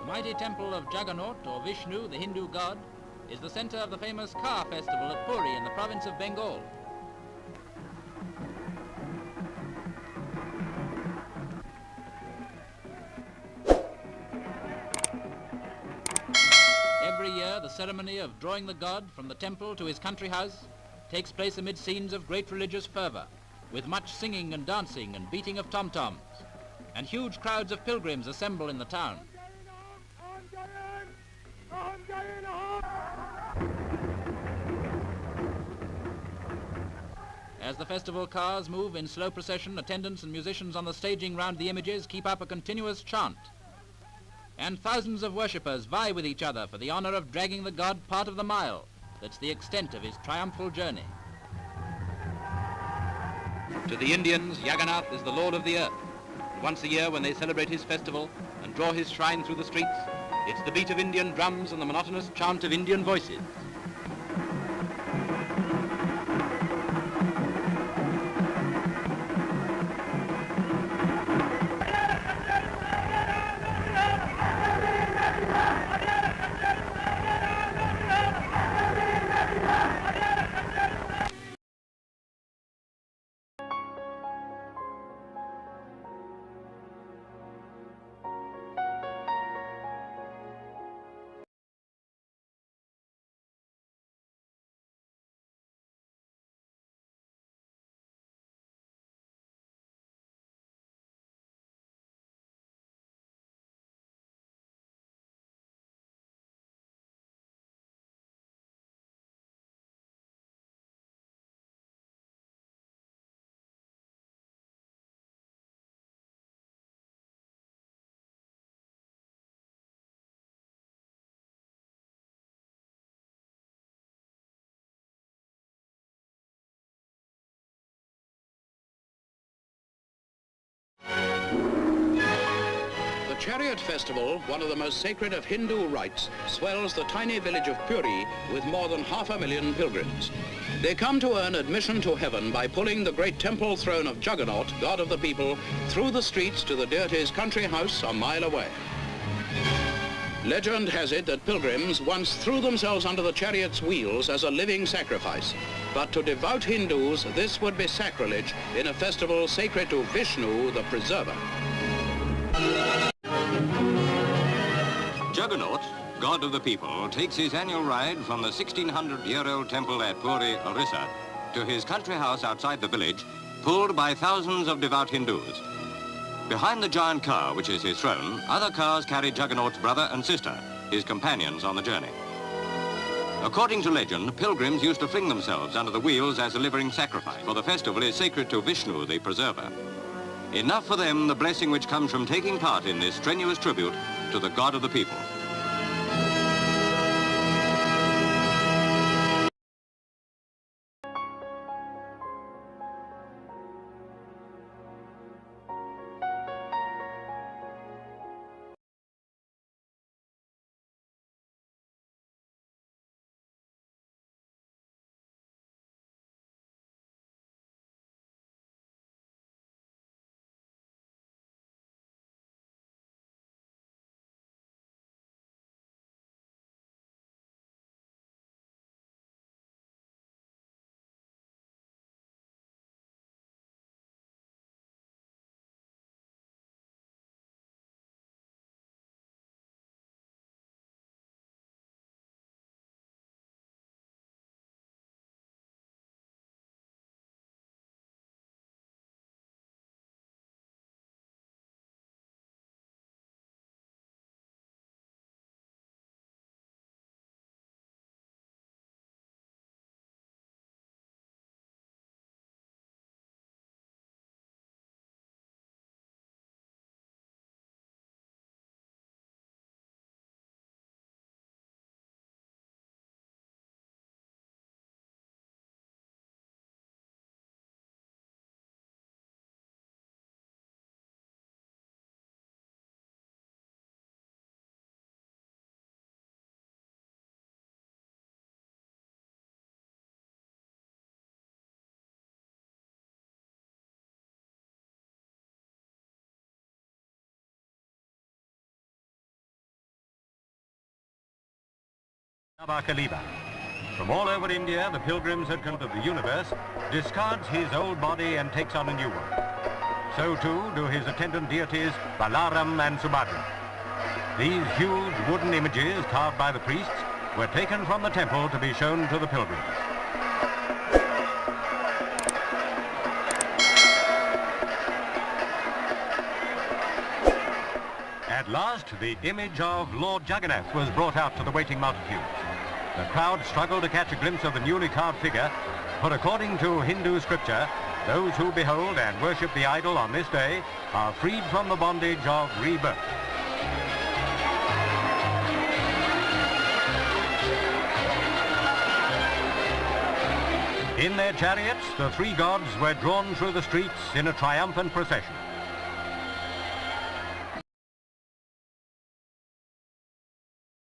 The mighty temple of Jagannath, or Vishnu, the Hindu god, is the center of the famous car festival at Puri in the province of Bengal. Every year, the ceremony of drawing the god from the temple to his country house takes place amid scenes of great religious fervor, with much singing and dancing and beating of tom-toms, and huge crowds of pilgrims assemble in the town. As the festival cars move in slow procession, attendants and musicians on the staging round the images keep up a continuous chant. And thousands of worshippers vie with each other for the honor of dragging the god part of the mile. That's the extent of his triumphal journey. To the Indians, Jagannath is the lord of the earth. Once a year, when they celebrate his festival and draw his shrine through the streets, it's the beat of Indian drums and the monotonous chant of Indian voices. The Chariot Festival, one of the most sacred of Hindu rites, swells the tiny village of Puri with more than 500,000 pilgrims. They come to earn admission to heaven by pulling the great temple throne of Jagannath, god of the people, through the streets to the deity's country house a mile away. Legend has it that pilgrims once threw themselves under the chariot's wheels as a living sacrifice. But to devout Hindus, this would be sacrilege in a festival sacred to Vishnu, the preserver. Jagannath, god of the people, takes his annual ride from the 1600-year-old temple at Puri, Orissa, to his country house outside the village, pulled by thousands of devout Hindus. Behind the giant car, which is his throne, other cars carry Jagannath's brother and sister, his companions on the journey. According to legend, pilgrims used to fling themselves under the wheels as a living sacrifice, for the festival is sacred to Vishnu, the preserver. Enough for them the blessing which comes from taking part in this strenuous tribute to the god of the people. Nabakaliba. From all over India, the pilgrims had come to the universe, discards his old body and takes on a new one. So too do his attendant deities Balaram and Subhadra. These huge wooden images carved by the priests were taken from the temple to be shown to the pilgrims. At last, the image of Lord Jagannath was brought out to the waiting multitudes. The crowd struggled to catch a glimpse of the newly carved figure, but according to Hindu scripture, those who behold and worship the idol on this day are freed from the bondage of rebirth. In their chariots, the three gods were drawn through the streets in a triumphant procession.